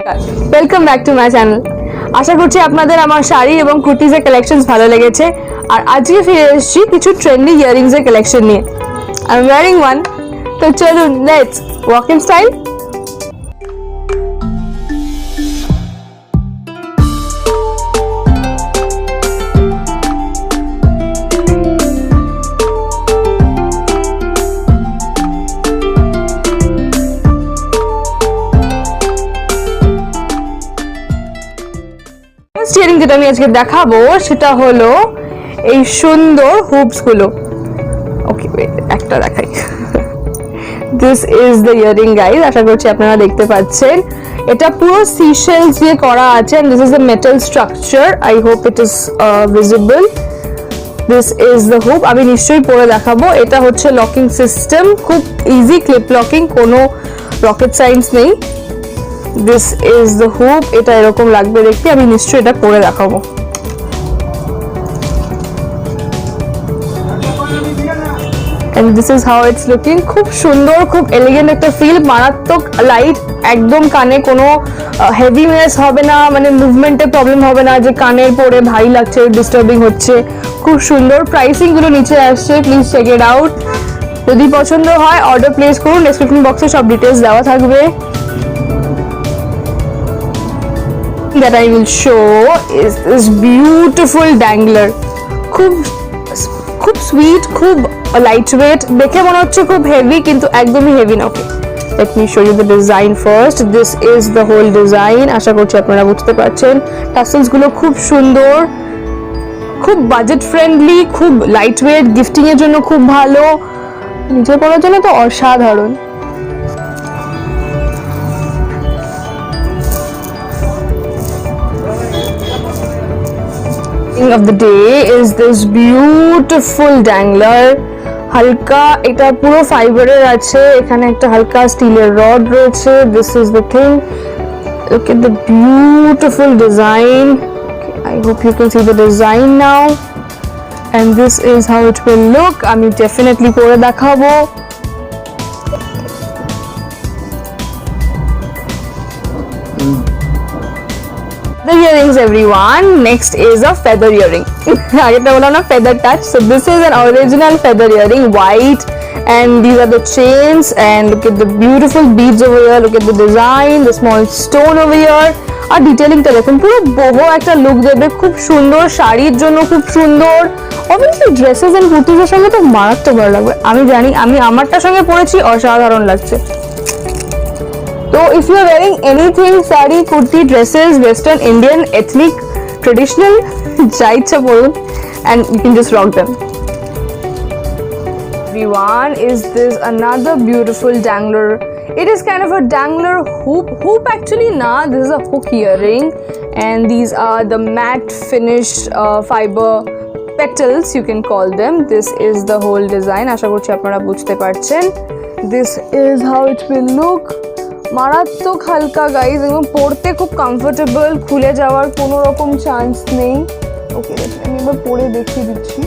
Welcome back to my channel. আশা করছি আপনাদের আমার শাড়ি এবং কুর্তিজের কালেকশনস ভালো লেগেছে। আর আজকে ফিরে এসেছি কিছু ট্রেন্ডি ইয়ারিংসের কালেকশন নিয়ে। আই এম ওয়্যারিং ওয়ান, তো চলুন let's walk in style. Earring যেটা আমি আজকে দেখাবো সেটা হলো এই সুন্দর হুপস গুলো। ওকে একটা দেখাই। This is the earring guys. আশা করছি আপনারা দেখতে পাচ্ছেন এটা পুরো সিশেলস দিয়ে করা আছে and this is the metal structure. I hope it is visible. This is the hoop. আমি নিশ্চয়ই পরে দেখাবো। এটা হচ্ছে লকিং সিস্টেম, খুব ইজি ক্লিপ লকিং, কোনো রকেট সায়েন্স নেই। This is the hoop. এটা এরকম লাগবে দেখতে। আমি নিশ্চয়ই এটা পরে দেখাবো। And this is how it's looking. খুব সুন্দর, খুব এলিগেন্ট একটা ফিল, মারাত্মক লাইট, একদম কানে কোনো হেভিনেস হবে না, মানে মুভমেন্টের প্রবলেম হবে না যে কানের পরে ভারী লাগছে, ডিস্টার্বিং হচ্ছে। খুব সুন্দর। প্রাইসিং গুলো নিচে আসছে, প্লিজ চেক ইট আউট। যদি পছন্দ হয় অর্ডার প্লেস করুন। ডেসক্রিপশন বক্সে সব ডিটেলস দেওয়া থাকবে। That I will show is this beautiful dangler. খুব সুইট, খুব লাইট ওয়েট, দেখে মনে হচ্ছে খুব হেভি কিন্তু একদমই হেভি না। ওকে, let me show you the design first. This is the whole design. আশা করছি আপনারা বুঝতে পারছেন। টাসেলস গুলো খুব সুন্দর, খুব বাজেট ফ্রেন্ডলি, খুব লাইট ওয়েট, গিফটিং এর জন্য খুব ভালো, নিজে পরার জন্য তো অসাধারণ। of the day is this beautiful dangler. হালকা এটা পুরো ফাইবারের আছে, এখানে একটা হালকা স্টিলের রড রয়েছে। This is the thing. Look at the beautiful design. I hope you can see the design now. And this is how it will look. আমি definitely পরে দেখাবো। The earrings everyone. Next is a feather earring. Ageta bola na feather touch. So this is an original feather earring, white, and these are the chains, and look at the beautiful beads over here. Look at the design, the small stone over here. আর ডিটেইলিংটা দেখুন, পুরো বহু একটা look দেবে। খুব সুন্দর, শাড়ির জন্য খুব সুন্দর। অবভিয়াসলি ড্রেসেস এন্ড কুর্তিজের সঙ্গে তো মারাত্মক ভালো লাগবে। আমি জানি, আমি আমারটার সঙ্গে পরেছি, অসাধারণ লাগছে। So if you are wearing anything, sari, kurti, dresses, western, Indian, ethnic, traditional, ja ichha porun and you can just rock them. Everyone, is this another beautiful dangler. It is kind of a dangler hoop actually na, this is a hook earring, and these are the matte finished fiber petals, you can call them. This is the whole design. Asha korchi apnara bujhte parchen. This is how it will look. মারাত্মক হালকা guys, এবং পরতে খুব comfortable, খুলে যাওয়ার কোনো রকম chance নেই। ওকে, আমি এবার পরে দেখিয়ে দিচ্ছি।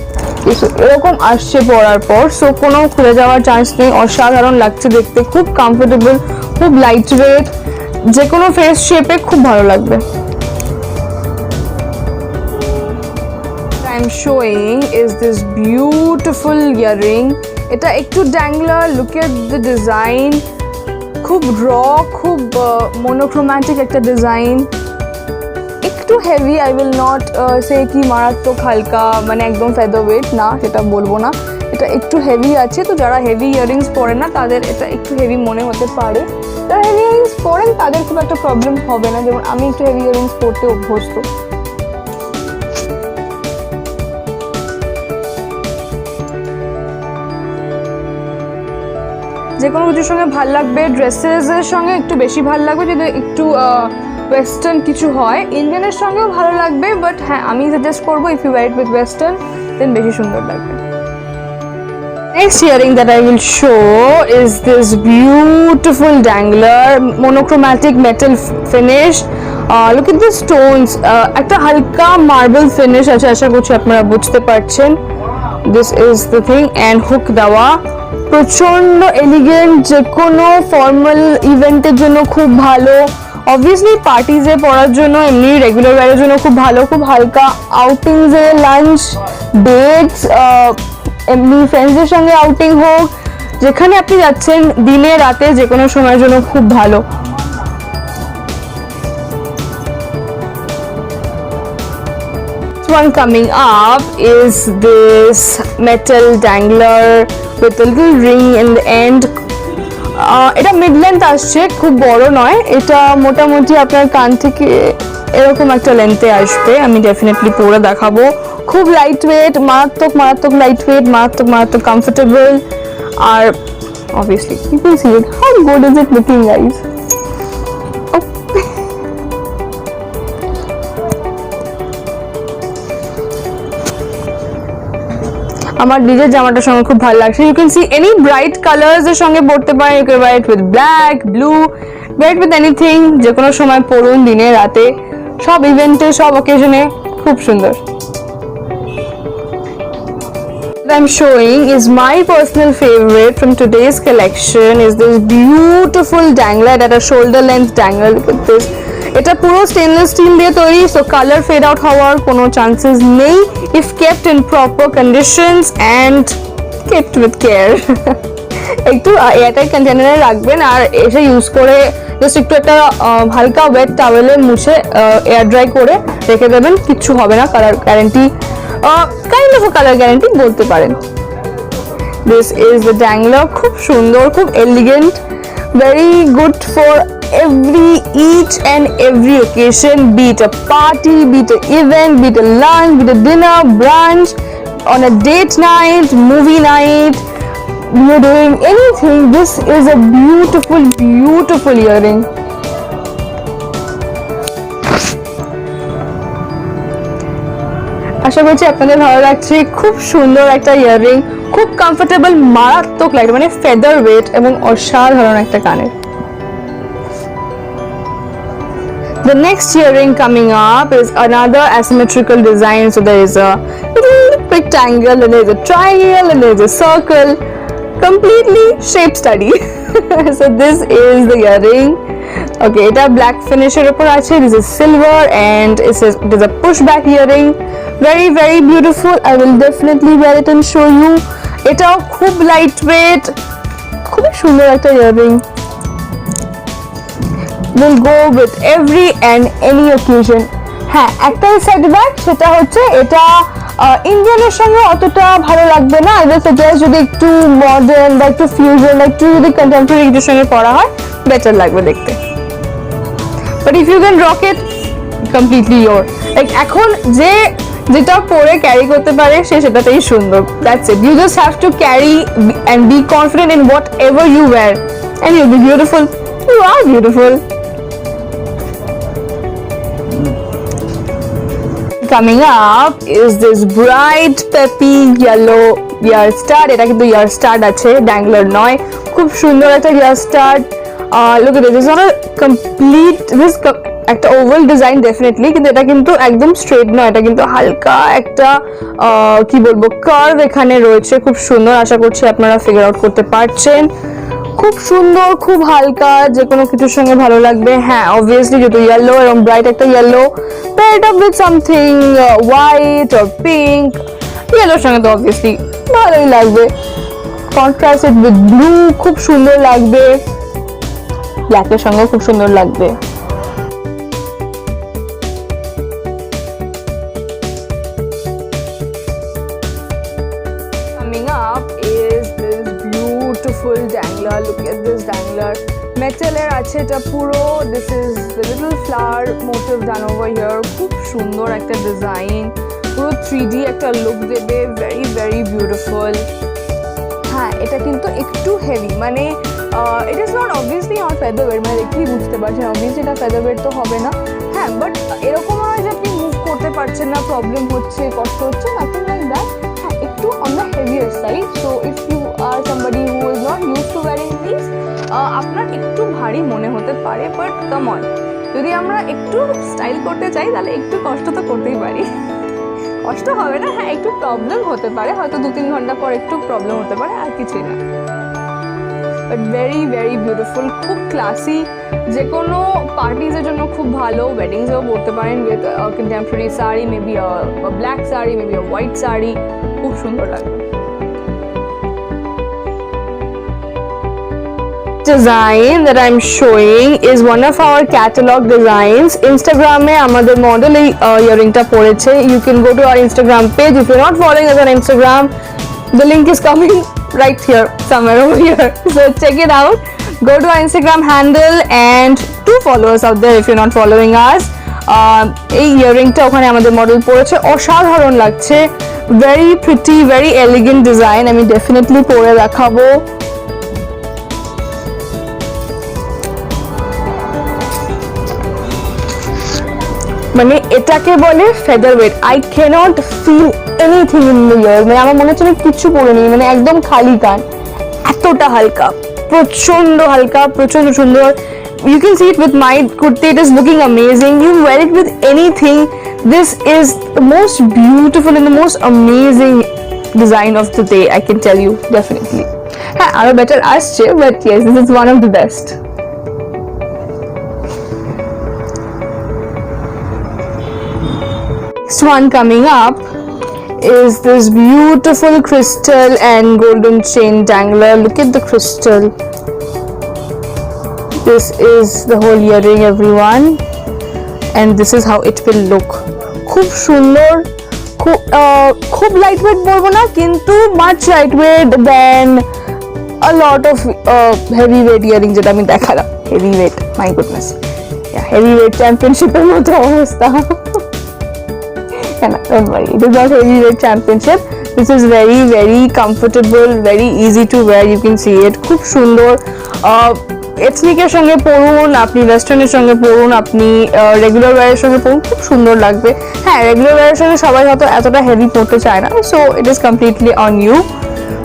এরকম আসছে পরার পর, সো কোনো খুলে যাওয়ার চান্স নেই। অসাধারণ লাগছে দেখতে, খুব কমফোর্টেবল, খুব লাইট ওয়েট, যে কোনো ফেস শেপে খুব ভালো লাগবে। I'm showing is this beautiful earring. এটা একটু ড্যাংলার, look at the design. খুব র, খুব মনোক্রোম্যাটিক একটা ডিজাইন, একটু হেভি। আই উইল নট সে কি মারাত্মক হালকা, মানে একদম ফেদার ওয়েট না, সেটা বলবো না। এটা একটু হেভি আছে, তো যারা হেভি ইয়ারিংস পরেন না তাদের এটা একটু হেভি মনে হতে পারে। যারা হেভি ইয়ারিংস পরেন তাদের খুব একটা প্রবলেম হবে না, যেমন আমি একটু হেভি ইয়ারিংস পরতে অভ্যস্ত। যে কোনো কিছুর সঙ্গে ভাল লাগবে, ড্রেসেসের সঙ্গে একটু বেশি ভাল লাগবে, যদি একটু ওয়েস্টার্ন কিছু হয়। ইন্ডিয়ানের সঙ্গেও ভালো লাগবে, বাট হ্যাঁ আমি সাজেস্ট করবো if you wear it with western then বেশি সুন্দর লাগবে। Next earring that I will show is this beautiful dangler, monochromatic metal finish. Look at the stones. একটা হালকা মার্বেল ফিনিশ আছে, আশা করছি আপনারা বুঝতে পারছেন। This is the thing, and hook দেওয়া, প্রচন্ড এলিগেন্ট, যে কোনো ফর্মাল ইভেন্টের জন্য খুব ভালো। অবভিয়াসলি পার্টিজে পরার জন্য, এমনি রেগুলার ওয়্যারের জন্য খুব ভালো, খুব হালকা। আউটিংসে, লাঞ্চ, ডেটস, এমনি ফ্রেন্ডসদের সঙ্গে আউটিং হোক, যেখানে আপনি যাচ্ছেন দিনে রাতে যে কোনো সময়ের জন্য খুব ভালো। One coming up is this metal dangler with a little ring in the end. এটা মিড লেন্থ আসছে, খুব বড় নয়, এটা মোটামুটি আপনার কান থেকে এরকম একটা লেন্থে আসবে। আমি ডেফিনেটলি পরে দেখাবো। খুব লাইট ওয়েট, মারাত্মক মারাত্মক লাইট ওয়েট, মারাত্মক মারাত্মক কমফোর্টেবল। আর obviously you can see it. How good is it looking, guys? আমার নিজের জামাটার সঙ্গে খুব ভালো লাগছে। You can see any bright colours এর সঙ্গে পরতে পারেন। You can wear it with black, blue, wear it with anything. যে কোনো সময় পরুন, দিনে রাতে, সব ইভেন্টে, সব অকেশনে, খুব সুন্দর। What I'm showing is my personal favorite from today's collection is this beautiful dangler at a shoulder length dangler. Look at this. এটা পুরো স্টেনলেস স্টিল দিয়ে তৈরি, সো কালার ফেড আউট হওয়ার কোনো চান্সেস নেই if kept in proper conditions and kept with care. একটু airtight কন্টেনারে রাখবেন আর এসে ইউজ করে জাস্ট একটু একটা হালকা ওয়েট টাওয়েলে মুছে এয়ার ড্রাই করে রেখে দেবেন, কিচ্ছু হবে না। Colour guarantee, kind of colour guarantee বলতে পারেন। দিস ইজ দ্য ড্যাংলার, খুব সুন্দর, খুব elegant, very good for each and every occasion, be it a party, be it an event, be it a lunch, be it a dinner, brunch, on a date night, movie night, you're doing anything. This is a beautiful, beautiful earring. আশা করছি আপনাদের ভালো লাগছে। খুব সুন্দর একটা earring, খুব comfortable, মারাত্মক light, মানে ফেদার ওয়েট এবং অসাধারণ একটা কানের। The next earring coming up is another asymmetrical design. So there is a little rectangle, and there is a triangle, and there is a circle, completely shape study. So this is the earring. Okay, এটা black finish এর উপর আছে, this is silver and it is a pushback earring. Very very beautiful. I will definitely wear it and show you. এটাও খুব light wait, খুবই সুন্দর একটা earring. will go with every and any occasion. হ্যাঁ, একটাই সেটব্যাক, সেটা হচ্ছে এটা ইন্ডিয়ানের সঙ্গে অতটা ভালো লাগবে না। আই সাজেস্ট যদি একটু মডার্ন বা একটু ফিউশন বা একটু যদি কন্টেম্পোরারি কিছুর সঙ্গে পরা হয়, বেটার লাগবে দেখতে। But if you can rock it, completely your. Like এখন যেটা পরে ক্যারি করতে পারে সে সেটাতেই সুন্দর। That's it. You just have to carry and be confident in whatever you wear and you'll be beautiful. You are beautiful. Coming up is this bright peppy yellow ear stud. এটা কিন্তু ear stud আছে, dangler নয়। খুব সুন্দর একটা ear stud. Look at this. This is not a complete, this একটা oval design definitely, কিন্তু এটা কিন্তু একদম স্ট্রেট নয়, এটা কিন্তু হালকা একটা কি বলবো কার্ভ এখানে রয়েছে। খুব সুন্দর, আশা করছি আপনারা ফিগার আউট করতে পারছেন। খুব সুন্দর, খুব হালকা, যে কোনো কিছুর সঙ্গে ভালো লাগবে। হ্যাঁ, অবভিয়াসলি যেহেতু ইয়েলো এবং ব্রাইট একটা yellow, paired up with something white or pink, ইয়েলোর সঙ্গে তো অবভিয়াসলি ভালোই লাগবে। কন্ট্রাস্টেড উইথ ব্লু খুব সুন্দর লাগবে, ব্ল্যাকের সঙ্গে খুব সুন্দর লাগবে। Coming up is this beautiful dangler. Look at this dangler. Metal এর আছে এটা পুরো। This is the little flower motif done over here. খুব সুন্দর একটা ডিজাইন, পুরো 3D একটা লুক দেবে, very very beautiful. হ্যাঁ, এটা কিন্তু একটু হেভি, মানে it is not obviously not featherweight, মানে দেখলেই বুঝতে পারছেন obviously এটা featherweight তো হবে না। হ্যাঁ, বাট এরকম হয় যে আপনি মুভ করতে পারছেন না, প্রবলেম হচ্ছে, কষ্ট হচ্ছে, nothing like that. হ্যাঁ, একটু on the heavier side. So if you are somebody who is not used to wearing these, আপনার একটু ভারী মনে হতে পারে, বাট কাম অন, যদি আমরা একটু স্টাইল করতে চাই তাহলে একটু কষ্ট তো করতেই পারি। কষ্ট হবে না, হ্যাঁ একটু প্রবলেম হতে পারে, হয়তো 2-3 ঘন্টা পর একটু প্রবলেম হতে পারে, আর কিছুই না। বাট ভেরি ভেরি বিউটিফুল, খুব ক্লাসি, যে কোনো পার্টিজের জন্য খুব ভালো, ওয়েডিংসেও পরতে পারেন with contemporary sari, maybe black sari, maybe white sari, খুব সুন্দর লাগবে। Design that I'm showing is one of our catalog designs. Instagram mein amader model ei earring ta poreche. You can go to our Instagram page. If you're not following us on Instagram, the link is coming right here, somewhere over here. So check it out. Go to our Instagram handle and do follow us out there if you're not following us. এই ইয়াররিংটা ওখানে আমাদের model পরেছে, অসাধারণ লাগছে, very pretty, very elegant design. আমি definitely পরে দেখাবো। মানে এটাকে বলে feather weight. I can't feel anything in the ear, মানে আমার মনে হচ্ছে আমি কিচ্ছু পরিনি, মানে একদম খালি কান, এতটা হালকা, প্রচন্ড হালকা, প্রচন্ড সুন্দর। You can see it with my kurti, it is looking amazing. You wear it with anything. This is the most beautiful and the most amazing design of the day, I can tell you, definitely. হ্যাঁ, আরো better আসছে, but yes, this is one of the best. Next one coming up is this beautiful crystal and golden chain dangler. Look at the crystal. This is the whole earring, everyone, and this is how it will look. খুব সুন্দর, খুব lightweight বলবো না, কিন্তু much lightweight than a lot of heavyweight earring যেটা আমি দেখালাম। heavyweight, my goodness, yeah, heavyweight championship এর মতো অবস্থা। Don't worry, it is not heavyweight championship. This is very very comfortable, very easy to wear. You can see it. খুব সুন্দর, এথনিকের সঙ্গে পরুন, আপনি ওয়েস্টার্নের সঙ্গে পরুন, আপনি রেগুলার ওয়্যারের সঙ্গে পরুন, খুব সুন্দর লাগবে। হ্যাঁ, রেগুলার ওয়্যারের সঙ্গে সবাই হয়তো এতটা হেভি পরতে চায় না, so it is completely on you,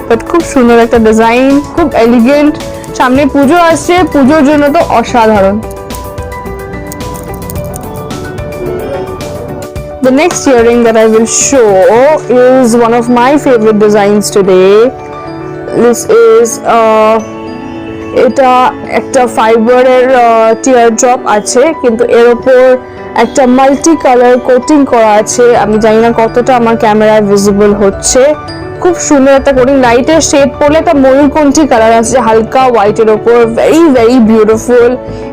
but খুব সুন্দর একটা ডিজাইন, খুব এলিগেন্ট। সামনে পুজো আসছে, পুজোর জন্য তো অসাধারণ। The next earring that I will show is one of my favorite designs today. This is এটা একটা ফাইবারের টিয়ার ড্রপ আছে, কিন্তু এর উপর একটা মাল্টি কালার কোটিং করা আছে। আমি জানি না কতটা আমার ক্যামেরায় ভিজিবল হচ্ছে। খুব সুন্দর একটা কোটিং, লাইটের শেড পড়লে একটা ময়ূরকণ্ঠী কালার আছে হালকা হোয়াইটের ওপর, very very beautiful.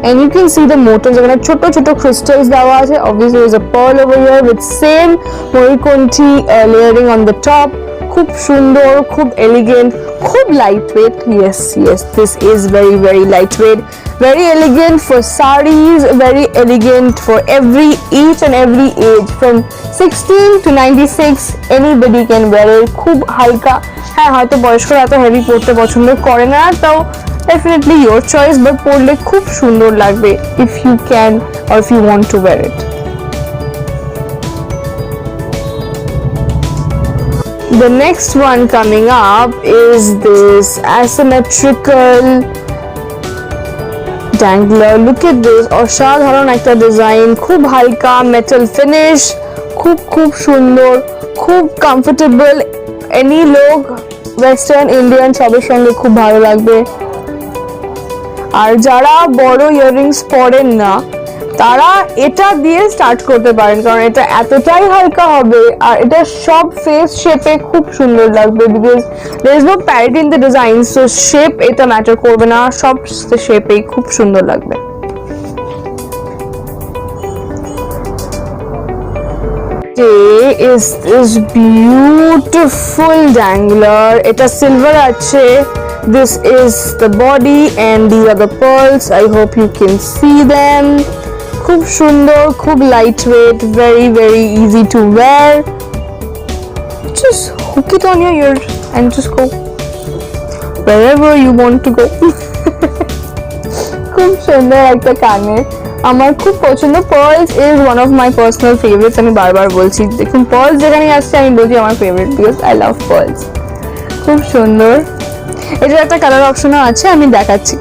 And you can see the motifs, যেখানে ছোট ছোট ক্রিস্টালস দেওয়া আছে। Obviously is a pearl over here with same ময়ূরকণ্ঠী লেয়ারিং অন দ্য টপ। খুব সুন্দর, খুব এলিগেন্ট, খুব lightweight. Yes, this is very very lightweight, very elegant for sarees, very elegant for each and every age, from 16 to 96, anybody can wear it. খুব হালকা, হ্যাঁ হয়তো বয়স্করা এত হেভি পরতে পছন্দ করে না, তাও definitely your choice, but পরলে খুব সুন্দর লাগবে if you can or if you want to wear it. The next one coming up is this asymmetrical dangler. Look at this, অসাধারণ একটা ডিজাইন, খুব হালকা, মেটাল ফিনিশ, খুব সুন্দর, খুব কমফোর্টেবল। এনি লোক, ওয়েস্টার্ন ইন্ডিয়ান, সবের সঙ্গে খুব ভালো লাগবে। আর যারা বড় ইয়াররিংস পরেন না, তারা এটা দিয়ে স্টার্ট করতে পারেন, কারণ এটা এতটাই হালকা হবে আর এটা সব ফেস শেপে খুব সুন্দর লাগবে, because there is no parity in the design, so shape এটা ম্যাটার করবে না, সব শেপেই খুব সুন্দর লাগবে। Is this beautiful dangler, এটা সিলভার আছে। This is the body and these are the pearls. I hope you can see them. খুব সুন্দর, খুব lightweight, very very easy to wear. Just hook it on your ear and just go wherever you want to go. খুব সুন্দর একটা কানের, আমার খুব পছন্দ। Pearls is one of my personal favorites, আমি বারবার বলছি, দেখুন pearls যেখানে আসছে আমি বলছি আমার favourite, because I love pearls. খুব সুন্দর। এটার একটা কালার অপশনও আছে, আমি দেখাচ্ছি।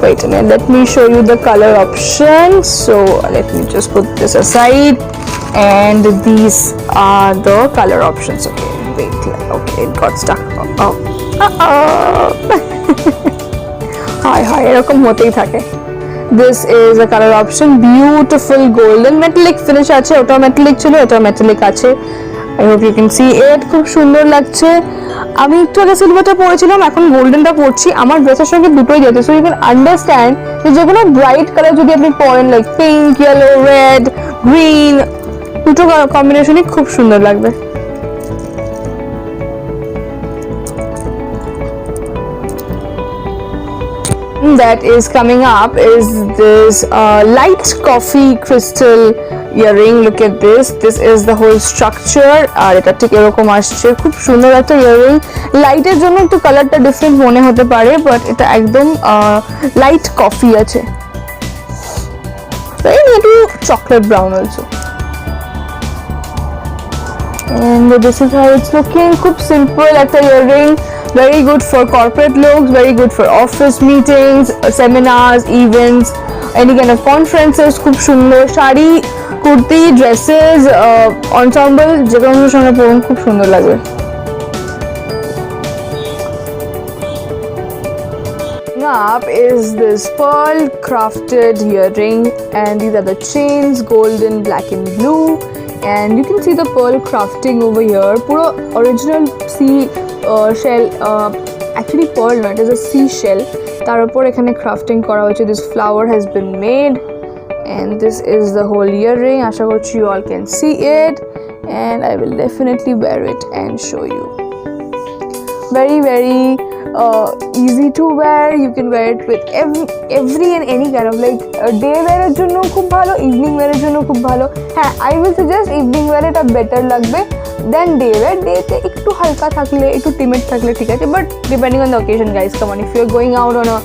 Wait a minute, let me show you the color option. So let me just put this aside, and these are the color options. Okay, wait, okay, it got stuck. Oh, হায় হায়, এরকম হতেই থাকে। This is a color option, beautiful golden metallic finish আছে, ওটা metallic ছিল, এটা metallic আছে। I hope you can see it, খুব সুন্দর লাগছে। আমি একটু আগে সিলভারটা পরেছিলাম, এখন গোল্ডেনটা পরছি, আমার ড্রেসের সঙ্গে দুটোই যেতে, সো ইউ ক্যান আন্ডারস্ট্যান্ড যে কোনো ব্রাইট কালার যদি আপনি পরেন, like pink, yellow, red, green, দুটো কম্বিনেশনই খুব সুন্দর লাগবে। That is coming up is this light coffee crystal earring. Look at this. This is the whole structure. আর এটা ঠিক এরকম আসছে, খুব সুন্দর একটা ইয়ারিং। লাইটের জন্য একটু কালারটা ডিফারেন্ট মনে হতে পারে, বাট এটা একদম লাইট কফি আছে, একটু chocolate brown also. And this is how it's looking. খুব সিম্পল একটা earring, very good for corporate looks, very good for office meetings, seminars, events, any kind of conferences. খুব সুন্দর শাড়ি, কুর্তি, ড্রেসেস, ensemble যে কোনো সঙ্গে পরুন, খুব সুন্দর লাগবে। Up is this pearl crafted earring, and these are the chains, golden, black and blue, and you can see the pearl crafting over here. Puro original sea shell, actually pearl not, it is a sea shell, তার উপর এখানে crafting করা হয়েছে। This flower has been made, and this is the whole earring. আশা করছি you all can see it, and I will definitely wear it and show you. Very very easy to wear. You can wear it with every and any kind of, like day wear এর জন্য খুব ভালো, evening wear এর জন্য খুব ভালো। হ্যাঁ, I will suggest evening wear এটা better লাগবে দেন ডে ওয়্যার। ডেতে একটু হালকা থাকলে, একটু টিমিড থাকলে ঠিক আছে, but depending on the occasion guys, come on, if you are going out on a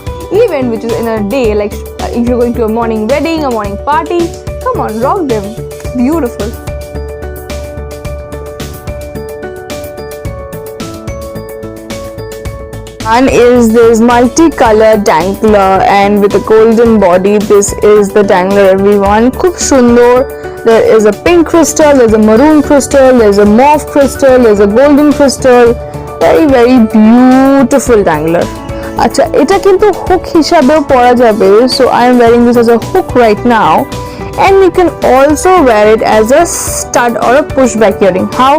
event which is in a day, like if you're going to a morning wedding, a morning party, come on, rock them, beautiful. One is this multi-color dangler, and with a golden body. This is the dangler, everyone. Khub sundor. There is a pink crystal, there's a maroon crystal, there's a mauve crystal, there's a golden crystal. Very very beautiful dangler. Acha, এটা কিন্তু hook হিসাবেও পরা যাবে, so I am wearing this as a hook right now, and you can also wear it as a stud or a pushback earring. How?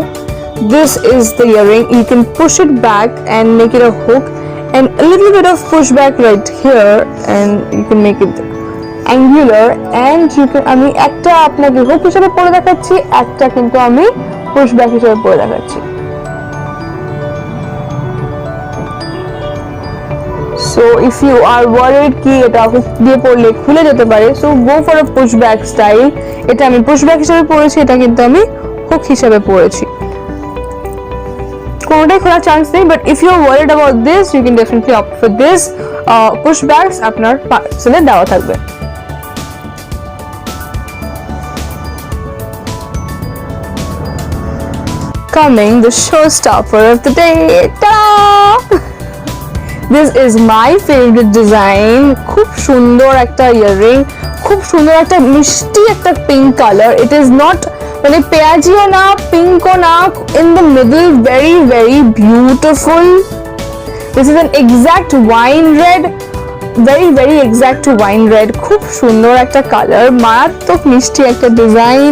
This is the earring. You can push it back and make it a hook, and a little bit of pushback right here, and you can make it angular, and you can, আমি একটা আপনাকে hook হিসেবে পরে দেখাচ্ছি, একটা কিন্তু আমি pushback হিসেবে পরে দেখাচ্ছি। So if you are worried কি এটা হুক দিয়ে পরলে খুলে যেতে পারে, so go for a pushback style. এটা আমি পুশব্যাক হিসেবে পরেছি, এটা কিন্তু আমি হুক হিসেবে পরেছি, কোনোটাই খোলার চান্স নেই। But if you are worried about this, you can definitely opt for this. Pushbacks আপনার পার্সেলে দেওয়া থাকবে। Coming, the showstopper of the day. Ta-da! This is my favorite design. খুব সুন্দর একটা ইয়াররিং, খুব সুন্দর একটা মিষ্টি একটা pink colour. It is not মানে পেঁয়াজিও না, পিঙ্কও না, in the middle, very very beautiful. This is an exact wine red, very very exact wine red. খুব সুন্দর একটা কালার, মারাত্মক মিষ্টি একটা ডিজাইন,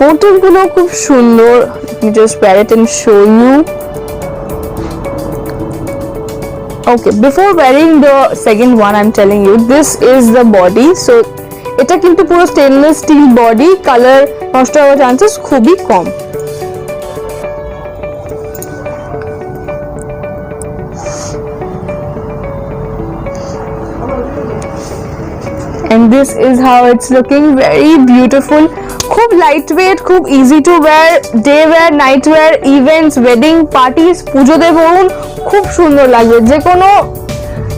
মোটিভগুলো খুব সুন্দর। Let me just wear it and show you. Okay, before wearing the second one, I'm telling you, this is the body. So এটা কিন্তু পুরো স্টেনলেস স্টিল বডি, কালার নষ্ট হওয়ার চান্সেস খুবই কম। And this is how it's looking, very beautiful. খুব light weight, খুব easy to wear, day wear, night wear, events, wedding, parties, পুজোতে পরুন, খুব সুন্দর লাগবে যে কোনো।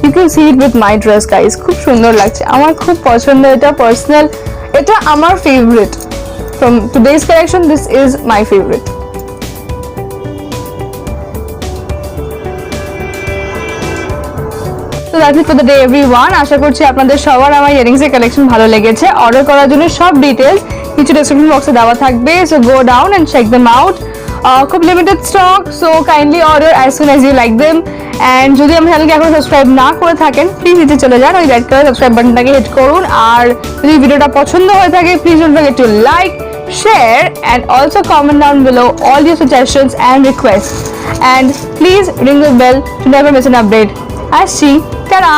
You can see it with my dress guys, খুব সুন্দর লাগছে, আমার খুব পছন্দ এটা, পার্সোনাল, এটা আমার favourite from today's collection. This is my favorite. So that's it for the day everyone. আশা করছি আপনাদের সবার আমার ইয়ারিংস এর কালেকশন ভালো লেগেছে। অর্ডার করার জন্য সব ডিটেইলস নিচে ডেসক্রিপশন বক্সে দেওয়া থাকবে, so go down and check them out. খুব limited stock, so kindly order as soon as you like them. And যদি আমার চ্যানেলকে এখন সাবস্ক্রাইব না করে থাকেন, প্লিজ নিচে চলে যান, ওই রেড কালার সাবস্ক্রাইব বাটনটাকে হিট করুন। আর যদি ভিডিওটা পছন্দ হয়ে থাকে, please don't forget to like, share and also comment down below all your suggestions and requests, and please ring the bell to never miss an update. Ashi, ta-da!